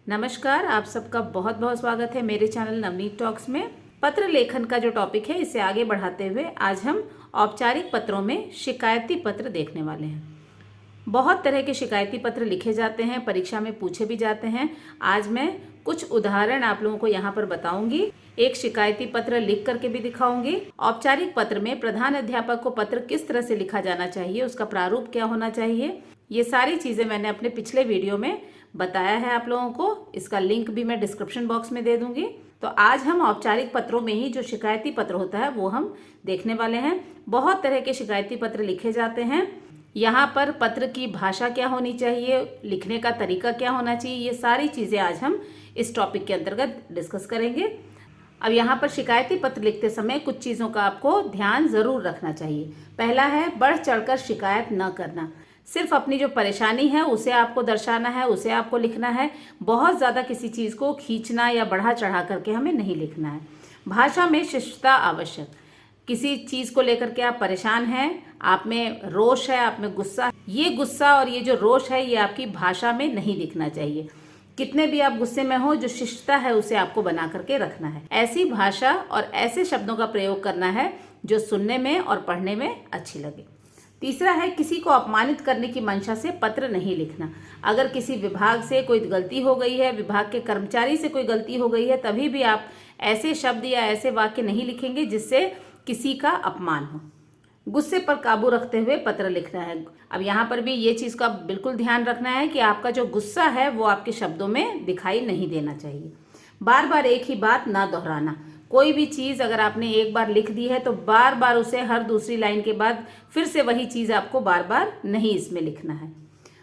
नमस्कार, आप सबका बहुत बहुत स्वागत है मेरे चैनल नवनीत टॉक्स में। पत्र लेखन का जो टॉपिक है इसे आगे बढ़ाते हुए आज हम औपचारिक पत्रों में शिकायती पत्र देखने वाले हैं। बहुत तरह के शिकायती पत्र लिखे जाते हैं, परीक्षा में पूछे भी जाते हैं। आज मैं कुछ उदाहरण आप लोगों को यहाँ पर बताऊंगी। एक शिकायती पत्र लिख करके भी दिखाऊंगी। औपचारिक पत्र में प्रधान अध्यापक को पत्र किस तरह से लिखा जाना चाहिए, उसका प्रारूप क्या होना चाहिए, ये सारी चीज़ें मैंने अपने पिछले वीडियो में बताया है आप लोगों को। इसका लिंक भी मैं डिस्क्रिप्शन बॉक्स में दे दूंगी। तो आज हम औपचारिक पत्रों में ही जो शिकायती पत्र होता है वो हम देखने वाले हैं। बहुत तरह के शिकायती पत्र लिखे जाते हैं। यहाँ पर पत्र की भाषा क्या होनी चाहिए, लिखने का तरीका क्या होना चाहिए, ये सारी चीज़ें आज हम इस टॉपिक के अंतर्गत डिस्कस करेंगे। अब यहाँ पर शिकायती पत्र लिखते समय कुछ चीज़ों का आपको ध्यान ज़रूर रखना चाहिए। पहला है बढ़ चढ़कर शिकायत न करना। सिर्फ अपनी जो परेशानी है उसे आपको दर्शाना है, उसे आपको लिखना है। बहुत ज़्यादा किसी चीज़ को खींचना या बढ़ा चढ़ा करके हमें नहीं लिखना है। भाषा में शिष्टता आवश्यक। किसी चीज़ को लेकर के आप परेशान हैं, आप में रोष है, आप में गुस्सा है, ये गुस्सा और ये जो रोष है ये आपकी भाषा में नहीं दिखना चाहिए। कितने भी आप गुस्से में हो, जो शिष्टता है उसे आपको बना करके रखना है। ऐसी भाषा और ऐसे शब्दों का प्रयोग करना है जो सुनने में और पढ़ने में अच्छी लगे। तीसरा है किसी को अपमानित करने की मंशा से पत्र नहीं लिखना। अगर किसी विभाग से कोई गलती हो गई है, विभाग के कर्मचारी से कोई गलती हो गई है, तभी भी आप ऐसे शब्द या ऐसे वाक्य नहीं लिखेंगे जिससे किसी का अपमान हो। गुस्से पर काबू रखते हुए पत्र लिखना है। अब यहाँ पर भी ये चीज़ का बिल्कुल ध्यान रखना है कि आपका जो गुस्सा है वो आपके शब्दों में दिखाई नहीं देना चाहिए। बार बार एक ही बात ना दोहराना। कोई भी चीज़ अगर आपने एक बार लिख दी है तो बार बार उसे हर दूसरी लाइन के बाद फिर से वही चीज़ आपको बार बार नहीं इसमें लिखना है।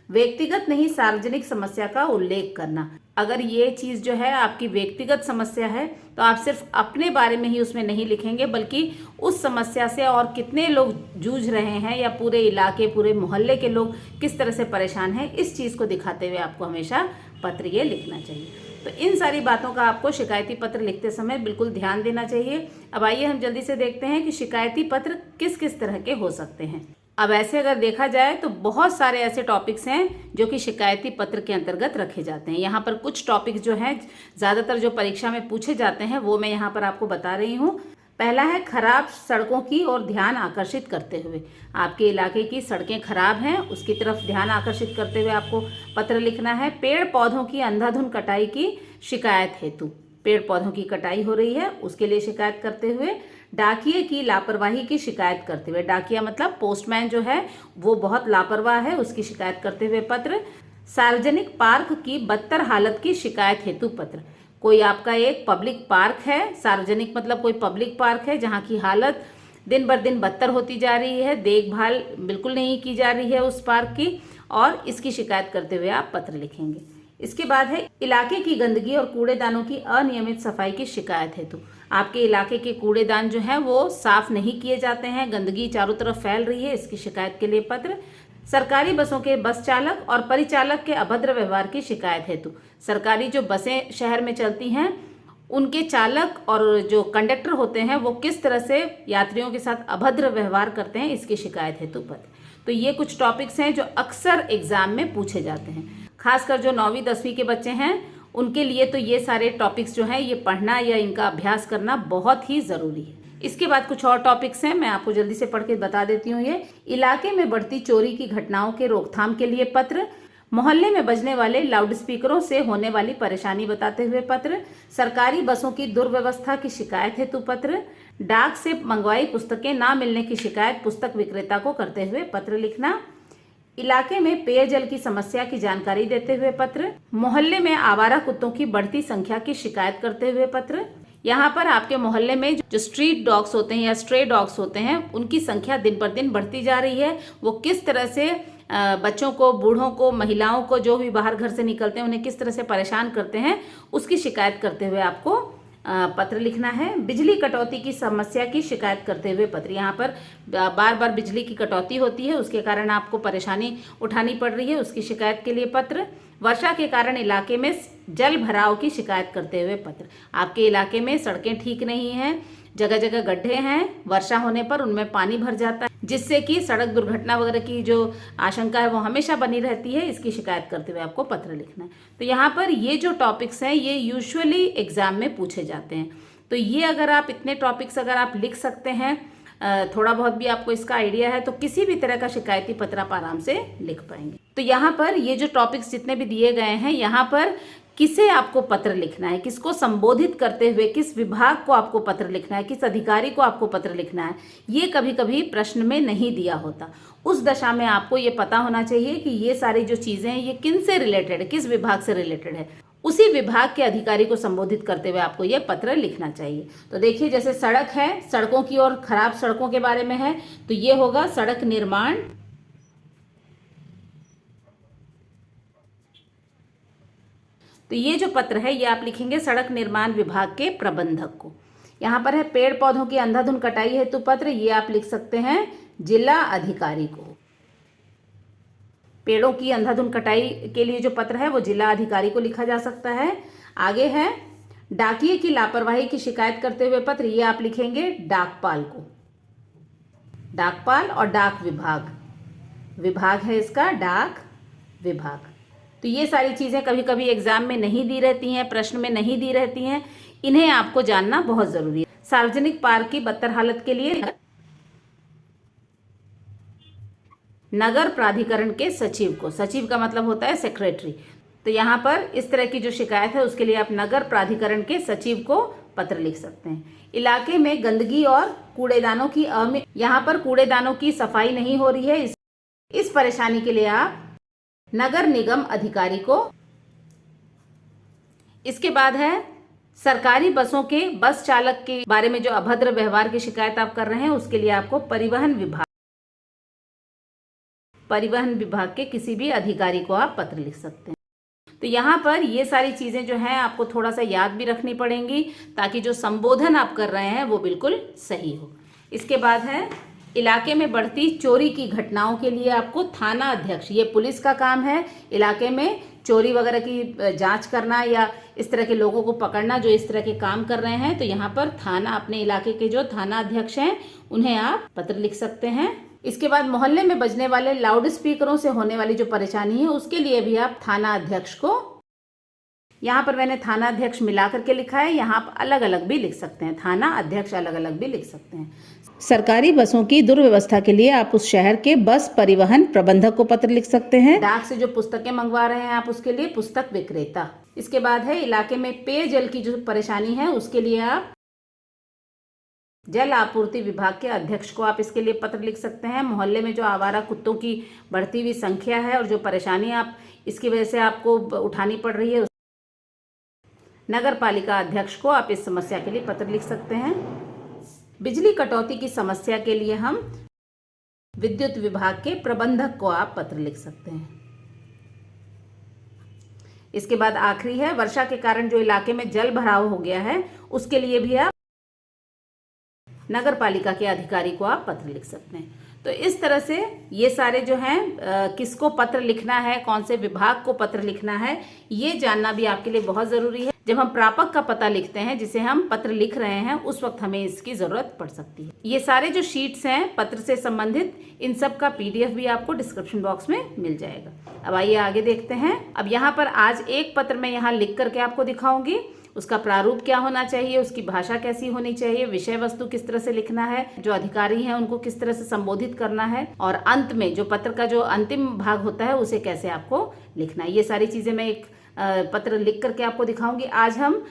व्यक्तिगत नहीं सार्वजनिक समस्या का उल्लेख करना। अगर ये चीज़ जो है आपकी व्यक्तिगत समस्या है तो आप सिर्फ अपने बारे में ही उसमें नहीं लिखेंगे, बल्कि उस समस्या से और कितने लोग जूझ रहे हैं या पूरे इलाके, पूरे मोहल्ले के लोग किस तरह से परेशान हैं, इस चीज़ को दिखाते हुए आपको हमेशा पत्र ये लिखना चाहिए। तो इन सारी बातों का आपको शिकायती पत्र लिखते समय बिल्कुल ध्यान देना चाहिए। अब आइए हम जल्दी से देखते हैं कि शिकायती पत्र किस किस तरह के हो सकते हैं। अब ऐसे अगर देखा जाए तो बहुत सारे ऐसे टॉपिक्स हैं जो कि शिकायती पत्र के अंतर्गत रखे जाते हैं। यहाँ पर कुछ टॉपिक्स जो हैं ज़्यादातर जो परीक्षा में पूछे जाते हैं वो मैं यहाँ पर आपको बता रही हूँ। पहला है खराब सड़कों की ओर ध्यान आकर्षित करते हुए। आपके इलाके की सड़कें खराब हैं, उसकी तरफ ध्यान आकर्षित करते हुए आपको पत्र लिखना है। पेड़ पौधों की अंधाधुंध कटाई की शिकायत हेतु। पेड़ पौधों की कटाई हो रही है उसके लिए शिकायत करते हुए। डाकिये की लापरवाही की शिकायत करते हुए। डाकिया मतलब पोस्टमैन जो है वो बहुत लापरवाह है, उसकी शिकायत करते हुए पत्र। सार्वजनिक पार्क की बदतर हालत की शिकायत हेतु पत्र। कोई आपका एक पब्लिक पार्क है, सार्वजनिक मतलब कोई पब्लिक पार्क है जहाँ की हालत दिन बर दिन बदतर होती जा रही है, देखभाल बिल्कुल नहीं की जा रही है उस पार्क की, और इसकी शिकायत करते हुए आप पत्र लिखेंगे। इसके बाद है इलाके की गंदगी और कूड़ेदानों की अनियमित सफाई की शिकायत हेतु। आपके इलाके के कूड़ेदान जो हैं वो साफ नहीं किए जाते हैं, गंदगी चारों तरफ फैल रही है, इसकी शिकायत के लिए पत्र। सरकारी बसों के बस चालक और परिचालक के अभद्र व्यवहार की शिकायत हेतु। सरकारी जो बसें शहर में चलती हैं उनके चालक और जो कंडक्टर होते हैं वो किस तरह से यात्रियों के साथ अभद्र व्यवहार करते हैं, इसकी शिकायत हेतु पत्र। तो ये कुछ टॉपिक्स हैं जो अक्सर एग्जाम में पूछे जाते हैं। खासकर जो 9वीं 10वीं के बच्चे हैं उनके लिए तो ये सारे टॉपिक्स जो हैं ये पढ़ना या इनका अभ्यास करना बहुत ही ज़रूरी है। इसके बाद कुछ और टॉपिक्स हैं, मैं आपको जल्दी से पढ़ के बता देती हूँ। ये इलाके में बढ़ती चोरी की घटनाओं के रोकथाम के लिए पत्र। मोहल्ले में बजने वाले लाउडस्पीकरों से होने वाली परेशानी बताते हुए पत्र। सरकारी बसों की दुर्व्यवस्था की शिकायत हेतु पत्र। डाक से मंगवाई पुस्तकें ना मिलने की शिकायत पुस्तक विक्रेता को करते हुए पत्र लिखना। इलाके में पेयजल की समस्या की जानकारी देते हुए पत्र। मोहल्ले में आवारा कुत्तों की बढ़ती संख्या की शिकायत करते हुए पत्र। यहाँ पर आपके मोहल्ले में जो स्ट्रीट डॉग्स होते हैं या स्ट्रे डॉग्स होते हैं उनकी संख्या दिन पर दिन बढ़ती जा रही है। वो किस तरह से बच्चों को, बूढ़ों को, महिलाओं को, जो भी बाहर घर से निकलते हैं उन्हें किस तरह से परेशान करते हैं, उसकी शिकायत करते हुए आपको पत्र लिखना है। बिजली कटौती की समस्या की शिकायत करते हुए पत्र। यहाँ पर बार बार बिजली की कटौती होती है, उसके कारण आपको परेशानी उठानी पड़ रही है, उसकी शिकायत के लिए पत्र। वर्षा के कारण इलाके में जल भराव की शिकायत करते हुए पत्र। आपके इलाके में सड़कें ठीक नहीं हैं, जगह जगह गड्ढे हैं, वर्षा होने पर उनमें पानी भर जाता है, जिससे कि सड़क दुर्घटना वगैरह की जो आशंका है वो हमेशा बनी रहती है। इसकी शिकायत करते हुए आपको पत्र लिखना है। तो यहाँ पर ये जो टॉपिक्स हैं ये यूजुअली एग्जाम में पूछे जाते हैं। तो ये अगर आप इतने टॉपिक्स अगर आप लिख सकते हैं, थोड़ा बहुत भी आपको इसका आइडिया है, तो किसी भी तरह का शिकायती पत्र आप आराम से लिख पाएंगे। तो यहाँ पर ये जो टॉपिक्स जितने भी दिए गए हैं, यहाँ पर किसे आपको पत्र लिखना है, किसको संबोधित करते हुए किस विभाग को आपको पत्र लिखना है, किस अधिकारी को आपको पत्र लिखना है, ये कभी कभी प्रश्न में नहीं दिया होता। उस दशा में आपको ये पता होना चाहिए कि ये सारी जो चीज़ें हैं ये किन से रिलेटेड है, किस विभाग से रिलेटेड है। उसी विभाग के अधिकारी को संबोधित करते हुए आपको ये पत्र लिखना चाहिए। तो देखिए, जैसे सड़क है, सड़कों की और खराब सड़कों के बारे में है, तो ये होगा सड़क निर्माण तो ये जो पत्र है ये आप लिखेंगे सड़क निर्माण विभाग के प्रबंधक को। यहाँ पर है पेड़ पौधों की अंधाधुंध कटाई हेतु पत्र, ये आप लिख सकते हैं जिला अधिकारी को। पेड़ों की अंधाधुंध कटाई के लिए जो पत्र है वो जिला अधिकारी को लिखा जा सकता है। आगे है डाकिये की लापरवाही की शिकायत करते हुए पत्र, ये आप लिखेंगे डाकपाल को। डाकपाल और डाक विभाग, विभाग है इसका डाक विभाग। तो ये सारी चीज़ें कभी कभी एग्जाम में नहीं दी रहती हैं, प्रश्न में नहीं दी रहती हैं, इन्हें आपको जानना बहुत ज़रूरी है। सार्वजनिक पार्क की बदतर हालत के लिए नगर प्राधिकरण के सचिव को, सचिव का मतलब होता है सेक्रेटरी, तो यहाँ पर इस तरह की जो शिकायत है उसके लिए आप नगर प्राधिकरण के सचिव को पत्र लिख सकते हैं। इलाके में गंदगी और कूड़ेदानों की यहाँ पर कूड़ेदानों की सफाई नहीं हो रही है, इस परेशानी के लिए आप नगर निगम अधिकारी को। इसके बाद है सरकारी बसों के बस चालक के बारे में जो अभद्र व्यवहार की शिकायत आप कर रहे हैं, उसके लिए आपको परिवहन विभाग के किसी भी अधिकारी को आप पत्र लिख सकते हैं। तो यहाँ पर ये सारी चीजें जो हैं आपको थोड़ा सा याद भी रखनी पड़ेंगी, ताकि जो संबोधन आप कर रहे हैं वो बिल्कुल सही हो। इसके बाद है इलाके में बढ़ती चोरी की घटनाओं के लिए आपको थाना अध्यक्ष, ये पुलिस का काम है इलाके में चोरी वगैरह की जांच करना या इस तरह के लोगों को पकड़ना जो इस तरह के काम कर रहे हैं। तो यहाँ पर थाना, अपने इलाके के जो थाना अध्यक्ष हैं उन्हें आप पत्र लिख सकते हैं। इसके बाद मोहल्ले में बजने वाले लाउड स्पीकरों से होने वाली जो परेशानी है उसके लिए भी आप थाना अध्यक्ष को, यहाँ पर मैंने थाना अध्यक्ष मिला करके लिखा है, यहाँ आप अलग अलग भी लिख सकते हैं, थाना अध्यक्ष अलग अलग भी लिख सकते हैं। सरकारी बसों की दुर्व्यवस्था के लिए आप उस शहर के बस परिवहन प्रबंधक को पत्र लिख सकते हैं। डाक से जो पुस्तकें मंगवा रहे हैं आप उसके लिए पुस्तक विक्रेता। इसके बाद है इलाके में पेयजल की जो परेशानी है उसके लिए आप जल आपूर्ति विभाग के अध्यक्ष को आप इसके लिए पत्र लिख सकते हैं। मोहल्ले में जो आवारा कुत्तों की बढ़ती हुई संख्या है और जो परेशानी आप इसकी वजह से आपको उठानी पड़ रही है, नगर पालिका अध्यक्ष को आप इस समस्या के लिए पत्र लिख सकते हैं। बिजली कटौती की समस्या के लिए हम विद्युत विभाग के प्रबंधक को आप पत्र लिख सकते हैं। इसके बाद आखिरी है वर्षा के कारण जो इलाके में जल भराव हो गया है उसके लिए भी आप नगर पालिका के अधिकारी को आप पत्र लिख सकते हैं। तो इस तरह से ये सारे जो हैं किसको पत्र लिखना है, कौन से विभाग को पत्र लिखना है, ये जानना भी आपके लिए बहुत ज़रूरी है। जब हम प्रापक का पता लिखते हैं, जिसे हम पत्र लिख रहे हैं, उस वक्त हमें इसकी ज़रूरत पड़ सकती है। ये सारे जो शीट्स हैं पत्र से संबंधित, इन सब का PDF भी आपको डिस्क्रिप्शन बॉक्स में मिल जाएगा। अब आइए आगे देखते हैं। अब यहाँ पर आज एक पत्र मैं यहाँ लिख करके आपको दिखाऊंगी, उसका प्रारूप क्या होना चाहिए, उसकी भाषा कैसी होनी चाहिए, विषय वस्तु किस तरह से लिखना है, जो अधिकारी हैं उनको किस तरह से संबोधित करना है, और अंत में जो पत्र का जो अंतिम भाग होता है उसे कैसे आपको लिखना है। ये सारी चीज़ें मैं एक पत्र लिख करके आपको दिखाऊंगी। आज हम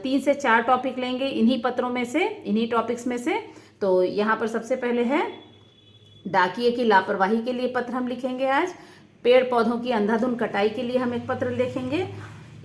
3 से 4 टॉपिक लेंगे इन्हीं पत्रों में से, इन्हीं टॉपिक्स में से। तो यहाँ पर सबसे पहले है डाकिये की लापरवाही के लिए पत्र हम लिखेंगे आज। पेड़ पौधों की अंधाधुंध कटाई के लिए हम एक पत्र लिखेंगे।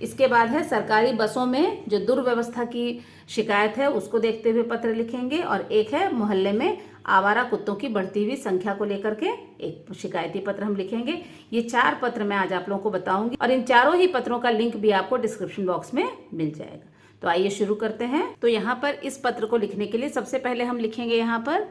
इसके बाद है सरकारी बसों में जो दुर्व्यवस्था की शिकायत है उसको देखते हुए पत्र लिखेंगे, और एक है मोहल्ले में आवारा कुत्तों की बढ़ती हुई संख्या को लेकर के एक शिकायती पत्र हम लिखेंगे। ये 4 पत्र मैं आज आप लोगों को बताऊंगी, और इन चारों ही पत्रों का लिंक भी आपको डिस्क्रिप्शन बॉक्स में मिल जाएगा। तो आइए शुरू करते हैं। तो यहाँ पर इस पत्र को लिखने के लिए सबसे पहले हम लिखेंगे यहाँ पर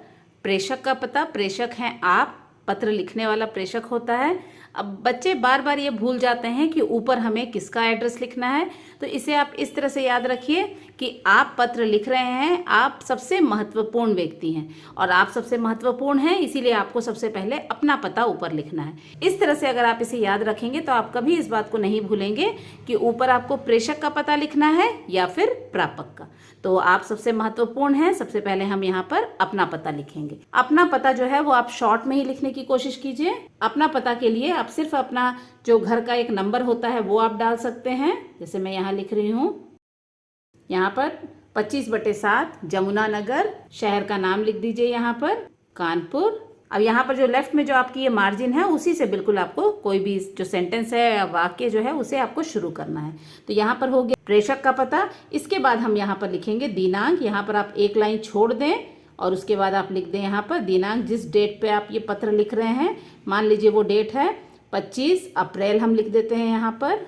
प्रेषक का पता। प्रेषक हैं आप, पत्र लिखने वाला प्रेषक होता है। अब बच्चे बार बार ये भूल जाते हैं कि ऊपर हमें किसका एड्रेस लिखना है, तो इसे आप इस तरह से याद रखिए कि आप पत्र लिख रहे हैं, आप सबसे महत्वपूर्ण व्यक्ति हैं और आप सबसे महत्वपूर्ण हैं, इसीलिए आपको सबसे पहले अपना पता ऊपर लिखना है। इस तरह से अगर आप इसे याद रखेंगे तो आप कभी इस बात को नहीं भूलेंगे कि ऊपर आपको प्रेषक का पता लिखना है या फिर प्रापक का। तो आप सबसे महत्वपूर्ण हैं, सबसे पहले हम यहाँ पर अपना पता लिखेंगे। अपना पता जो है वो आप शॉर्ट में ही लिखने की कोशिश कीजिए। अपना पता के लिए आप सिर्फ अपना जो घर का एक नंबर होता है वो आप डाल सकते हैं। जैसे मैं यहाँ लिख रही हूँ, यहाँ पर 25/7 जमुना नगर, शहर का नाम लिख दीजिए यहाँ पर कानपुर। अब यहाँ पर जो लेफ्ट में जो आपकी ये मार्जिन है उसी से बिल्कुल आपको कोई भी जो सेंटेंस है या वाक्य जो है उसे आपको शुरू करना है। तो यहाँ पर हो गया प्रेषक का पता। इसके बाद हम यहाँ पर लिखेंगे दिनांक। यहाँ पर आप एक लाइन छोड़ दें और उसके बाद आप लिख दें यहाँ पर दिनांक, जिस डेट पे आप ये पत्र लिख रहे हैं। मान लीजिए वो डेट है 25 अप्रैल, हम लिख देते हैं यहाँ पर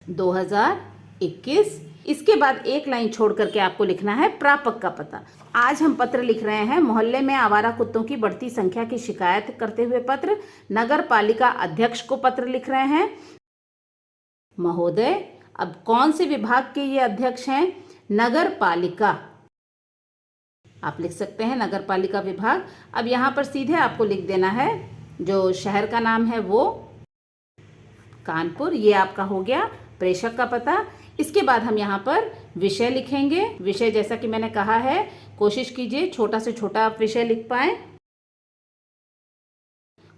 2021। इसके बाद एक लाइन छोड़ करके आपको लिखना है प्रापक का पता। आज हम पत्र लिख रहे हैं मोहल्ले में आवारा कुत्तों की बढ़ती संख्या की शिकायत करते हुए पत्र। नगर पालिका अध्यक्ष को पत्र लिख रहे हैं। महोदय, अब कौन से विभाग के ये अध्यक्ष हैं? नगर पालिका, आप लिख सकते हैं नगर पालिका विभाग। अब यहाँ पर सीधे आपको लिख देना है जो शहर का नाम है वो कानपुर। ये आपका हो गया प्रेषक का पता। इसके बाद हम यहाँ पर विषय लिखेंगे। विषय जैसा कि मैंने कहा है, कोशिश कीजिए छोटा से छोटा आप विषय लिख पाएं।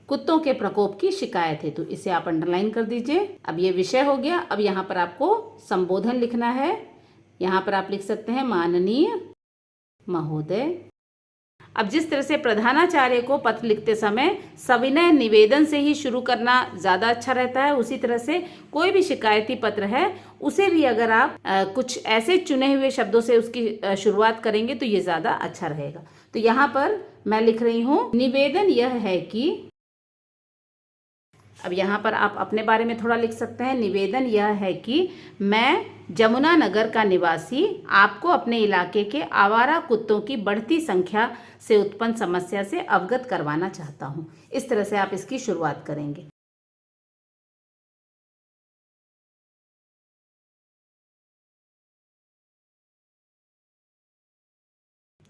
कुत्तों के प्रकोप की शिकायत है, तो इसे आप अंडरलाइन कर दीजिए। अब ये विषय हो गया। अब यहाँ पर आपको संबोधन लिखना है। यहाँ पर आप लिख सकते हैं माननीय महोदय। अब जिस तरह से प्रधानाचार्य को पत्र लिखते समय सविनय निवेदन से ही शुरू करना ज़्यादा अच्छा रहता है, उसी तरह से कोई भी शिकायती पत्र है उसे भी अगर आप कुछ ऐसे चुने हुए शब्दों से उसकी शुरुआत करेंगे तो ये ज़्यादा अच्छा रहेगा। तो यहाँ पर मैं लिख रही हूँ निवेदन यह है कि, अब यहाँ पर आप अपने बारे में थोड़ा लिख सकते हैं। निवेदन यह है कि मैं जमुना नगर का निवासी आपको अपने इलाके के आवारा कुत्तों की बढ़ती संख्या से उत्पन्न समस्या से अवगत करवाना चाहता हूँ। इस तरह से आप इसकी शुरुआत करेंगे।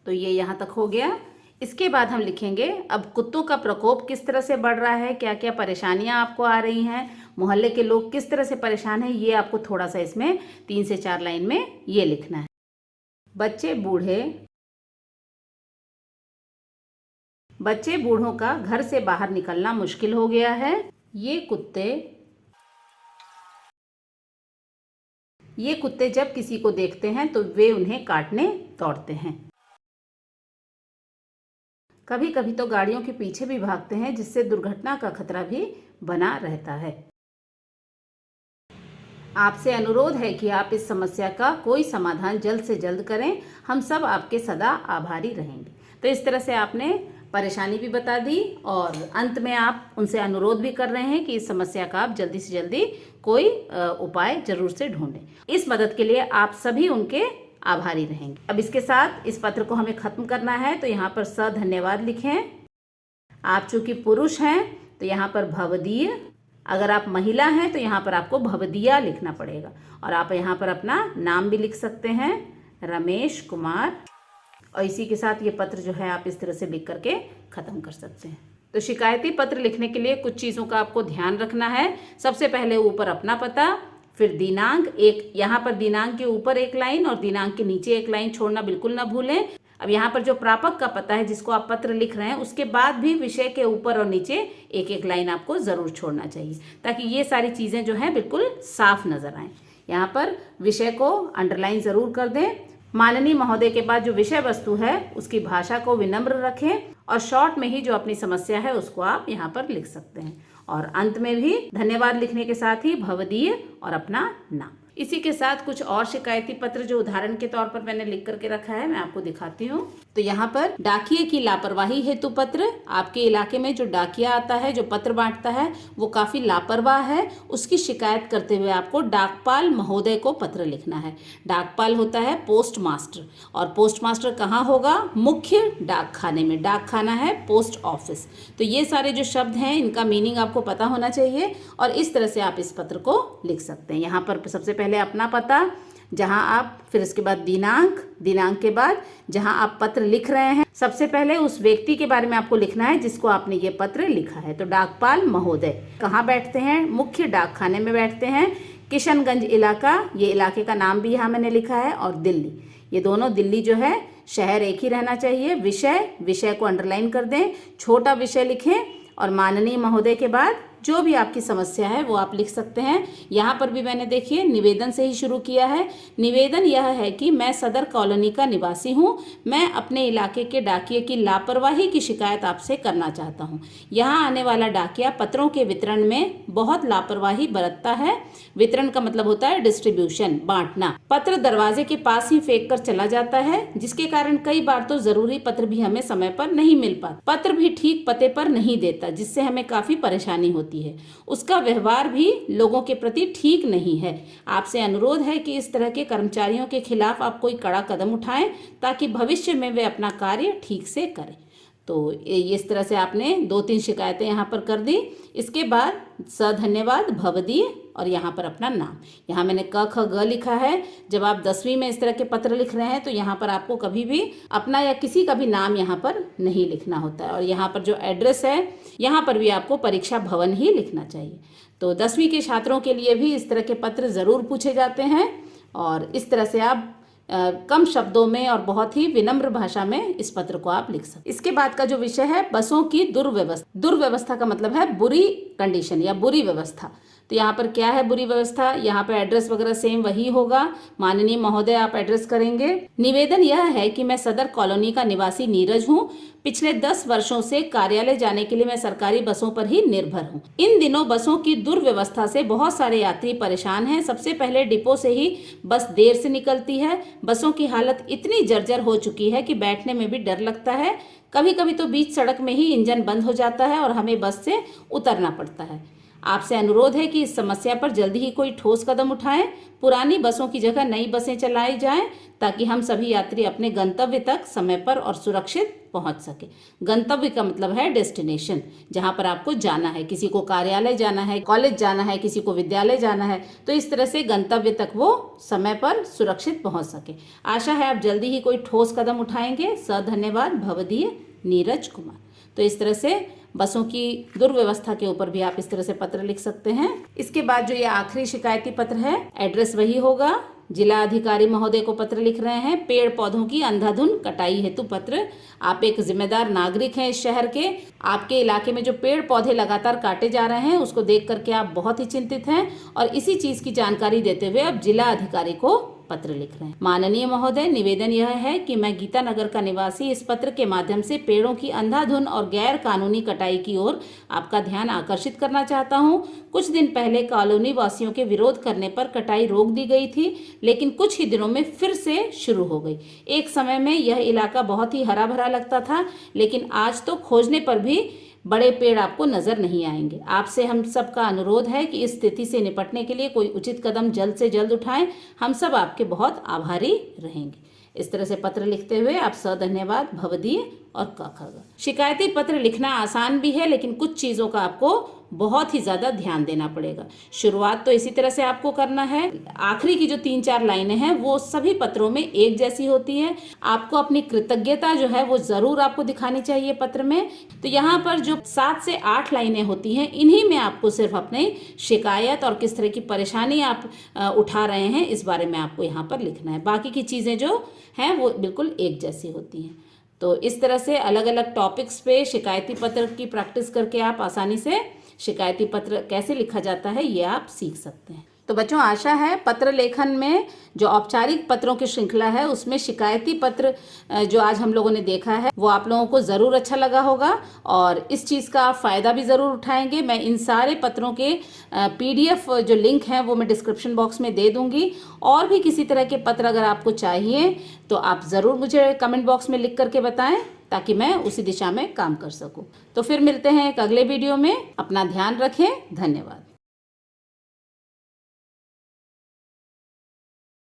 तो ये यहाँ तक हो गया। इसके बाद हम लिखेंगे अब कुत्तों का प्रकोप किस तरह से बढ़ रहा है, क्या क्या परेशानियां आपको आ रही हैं, मोहल्ले के लोग किस तरह से परेशान हैं, ये आपको थोड़ा सा इसमें 3 से 4 लाइन में ये लिखना है। बच्चे बूढ़ों का घर से बाहर निकलना मुश्किल हो गया है। ये कुत्ते जब किसी को देखते हैं तो वे उन्हें काटने दौड़ते हैं। कभी कभी तो गाड़ियों के पीछे भी भागते हैं, जिससे दुर्घटना का खतरा भी बना रहता है। आपसे अनुरोध है कि आप इस समस्या का कोई समाधान जल्द से जल्द करें। हम सब आपके सदा आभारी रहेंगे। तो इस तरह से आपने परेशानी भी बता दी और अंत में आप उनसे अनुरोध भी कर रहे हैं कि इस समस्या का आप जल्दी से जल्दी कोई उपाय जरूर से ढूंढें। इस मदद के लिए आप सभी उनके आभारी रहेंगे। अब इसके साथ इस पत्र को हमें खत्म करना है, तो यहाँ पर धन्यवाद लिखें। आप चूंकि पुरुष हैं तो यहाँ पर भवदीय, अगर आप महिला हैं तो यहाँ पर आपको भवदिया लिखना पड़ेगा। और आप यहाँ पर अपना नाम भी लिख सकते हैं, रमेश कुमार। और इसी के साथ ये पत्र जो है आप इस तरह से लिख करके ख़त्म कर सकते हैं। तो शिकायती पत्र लिखने के लिए कुछ चीज़ों का आपको ध्यान रखना है। सबसे पहले ऊपर अपना पता, फिर दिनांक, एक यहाँ पर दिनांक के ऊपर एक लाइन और दिनांक के नीचे एक लाइन छोड़ना बिल्कुल ना भूलें। अब यहाँ पर जो प्रापक का पता है जिसको आप पत्र लिख रहे हैं, उसके बाद भी विषय के ऊपर और नीचे एक एक लाइन आपको ज़रूर छोड़ना चाहिए, ताकि ये सारी चीज़ें जो हैं बिल्कुल साफ नज़र आएँ। यहाँ पर विषय को अंडरलाइन ज़रूर कर दें। माननीय महोदय के बाद जो विषय वस्तु है उसकी भाषा को विनम्र रखें और शॉर्ट में ही जो अपनी समस्या है उसको आप यहाँ पर लिख सकते हैं। और अंत में भी धन्यवाद लिखने के साथ ही भवदीय और अपना नाम। इसी के साथ कुछ और शिकायती पत्र जो उदाहरण के तौर पर मैंने लिख करके रखा है, मैं आपको दिखाती हूँ। तो यहाँ पर डाकिये की लापरवाही हेतु पत्र। आपके इलाके में जो डाकिया आता है, जो पत्र बांटता है, वो काफ़ी लापरवाह है, उसकी शिकायत करते हुए आपको डाकपाल महोदय को पत्र लिखना है। डाकपाल होता है पोस्ट मास्टर, और पोस्ट मास्टर कहाँ होगा? मुख्य डाकखाने में। डाकखाना है पोस्ट ऑफिस। तो ये सारे जो शब्द हैं इनका मीनिंग आपको पता होना चाहिए और इस तरह से आप इस पत्र को लिख सकते हैं। यहाँ पर सबसे पहले अपना पता, जहां आप, फिर उसके बाद दिनांक के बाद जहां आप पत्र लिख रहे हैं, सबसे पहले उस व्यक्ति के बारे में आपको लिखना है जिसको आपने ये पत्र लिखा है। तो डाकपाल महोदय कहाँ बैठते हैं? मुख्य डाकखाने में बैठते हैं, किशनगंज इलाका, ये इलाके का नाम भी यहाँ मैंने लिखा है, और दिल्ली, ये दोनों, दिल्ली जो है शहर एक ही रहना चाहिए। विषय को अंडरलाइन कर दें, छोटा विषय लिखें, और माननीय महोदय के बाद जो भी आपकी समस्या है वो आप लिख सकते हैं। यहाँ पर भी मैंने देखिए निवेदन से ही शुरू किया है। निवेदन यह है कि मैं सदर कॉलोनी का निवासी हूँ, मैं अपने इलाके के डाकिये की लापरवाही की शिकायत आपसे करना चाहता हूँ। यहाँ आने वाला डाकिया पत्रों के वितरण में बहुत लापरवाही बरतता है। वितरण का मतलब होता है डिस्ट्रीब्यूशन, बांटना। पत्र दरवाजे के पास ही फेंक कर चला जाता है, जिसके कारण कई बार तो जरूरी पत्र भी हमें समय पर नहीं मिल पाता। पत्र भी ठीक पते पर नहीं देता, जिससे हमें काफी परेशानी होती है। उसका व्यवहार भी लोगों के प्रति ठीक नहीं है। आपसे अनुरोध है कि इस तरह के कर्मचारियों के खिलाफ आप कोई कड़ा कदम उठाएं, ताकि भविष्य में वे अपना कार्य ठीक से करें। तो इस तरह से आपने 2-3 शिकायतें यहाँ पर कर दी। इसके बाद धन्यवाद भवदीय, और यहाँ पर अपना नाम। यहाँ मैंने क ख ग लिखा है। जब आप 10वीं में इस तरह के पत्र लिख रहे हैं तो यहाँ पर आपको कभी भी अपना या किसी का भी नाम यहाँ पर नहीं लिखना होता है। और यहाँ पर जो एड्रेस है, यहाँ पर भी आपको परीक्षा भवन ही लिखना चाहिए। तो 10वीं के छात्रों के लिए भी इस तरह के पत्र ज़रूर पूछे जाते हैं, और इस तरह से आप कम शब्दों में और बहुत ही विनम्र भाषा में इस पत्र को आप लिख सकते। इसके बाद का जो विषय है, बसों की दुर्व्यवस्था। दुर्व्यवस्था का मतलब है बुरी कंडीशन या बुरी व्यवस्था। तो यहाँ पर क्या है बुरी व्यवस्था? यहाँ पर एड्रेस वगैरह सेम वही होगा। माननीय महोदय आप एड्रेस करेंगे। निवेदन यह है कि मैं सदर कॉलोनी का निवासी नीरज हूँ। पिछले 10 वर्षों से कार्यालय जाने के लिए मैं सरकारी बसों पर ही निर्भर हूँ। इन दिनों बसों की दुर्व्यवस्था से बहुत सारे यात्री परेशान हैं। सबसे पहले डिपो से ही बस देर से निकलती है। बसों की हालत इतनी जर्जर हो चुकी है कि बैठने में भी डर लगता है। कभी कभी तो बीच सड़क में ही इंजन बंद हो जाता है और हमें बस से उतरना पड़ता है। आपसे अनुरोध है कि इस समस्या पर जल्दी ही कोई ठोस कदम उठाएं। पुरानी बसों की जगह नई बसें चलाई जाएं, ताकि हम सभी यात्री अपने गंतव्य तक समय पर और सुरक्षित पहुंच सके। गंतव्य का मतलब है डेस्टिनेशन, जहां पर आपको जाना है। किसी को कार्यालय जाना है, कॉलेज जाना है, किसी को विद्यालय जाना है, तो इस तरह से गंतव्य तक वो समय पर सुरक्षित पहुंच सके। आशा है आप जल्दी ही कोई ठोस कदम उठाएंगे। धन्यवाद भवदीय नीरज कुमार। तो इस तरह से बसों की दुर्व्यवस्था के ऊपर भी आप इस तरह से पत्र लिख सकते हैं। इसके बाद जो ये आखिरी शिकायती पत्र है, एड्रेस वही होगा। जिला अधिकारी महोदय को पत्र लिख रहे हैं। पेड़ पौधों की अंधाधुंध कटाई हेतु पत्र। आप एक जिम्मेदार नागरिक हैं इस शहर के। आपके इलाके में जो पेड़ पौधे लगातार काटे जा रहे हैं उसको देख करके आप बहुत ही चिंतित हैं, और इसी चीज की जानकारी देते हुए अब जिला अधिकारी को पत्र लिख रहे हैं। माननीय महोदय, निवेदन यह है कि मैं गीता नगर का निवासी इस पत्र के माध्यम से पेड़ों की अंधाधुंध और गैर कानूनी कटाई की ओर आपका ध्यान आकर्षित करना चाहता हूं। कुछ दिन पहले कॉलोनी वासियों के विरोध करने पर कटाई रोक दी गई थी, लेकिन कुछ ही दिनों में फिर से शुरू हो गई। एक समय में यह इलाका बहुत ही हरा भरा लगता था, लेकिन आज तो खोजने पर भी बड़े पेड़ आपको नजर नहीं आएंगे। आपसे हम सब का अनुरोध है कि इस स्थिति से निपटने के लिए कोई उचित कदम जल्द से जल्द उठाएं। हम सब आपके बहुत आभारी रहेंगे। इस तरह से पत्र लिखते हुए आप धन्यवाद भवदीय और क। शिकायती पत्र लिखना आसान भी है, लेकिन कुछ चीज़ों का आपको बहुत ही ज़्यादा ध्यान देना पड़ेगा। शुरुआत तो इसी तरह से आपको करना है। आखिरी की जो 3-4 लाइनें हैं वो सभी पत्रों में एक जैसी होती है। आपको अपनी कृतज्ञता जो है वो ज़रूर आपको दिखानी चाहिए पत्र में। तो यहाँ पर जो 7 से 8 लाइनें होती हैं, इन्हीं में आपको सिर्फ अपनी शिकायत और किस तरह की परेशानी आप उठा रहे हैं इस बारे में आपको यहाँ पर लिखना है। बाकी की चीज़ें जो हैं वो बिल्कुल एक जैसी होती हैं। तो इस तरह से अलग अलग टॉपिक्स पे शिकायती पत्र की प्रैक्टिस करके आप आसानी से शिकायती पत्र कैसे लिखा जाता है ये आप सीख सकते हैं। तो बच्चों, आशा है पत्र लेखन में जो औपचारिक पत्रों की श्रृंखला है उसमें शिकायती पत्र जो आज हम लोगों ने देखा है वो आप लोगों को ज़रूर अच्छा लगा होगा, और इस चीज़ का आप फ़ायदा भी ज़रूर उठाएंगे। मैं इन सारे पत्रों के PDF जो लिंक हैं वो मैं डिस्क्रिप्शन बॉक्स में दे दूंगी। और भी किसी तरह के पत्र अगर आपको चाहिए तो आप ज़रूर मुझे कमेंट बॉक्स में लिख करके बताएं, ताकि मैं उसी दिशा में काम कर सकूं। तो फिर मिलते हैं एक अगले वीडियो में। अपना ध्यान रखें। धन्यवाद।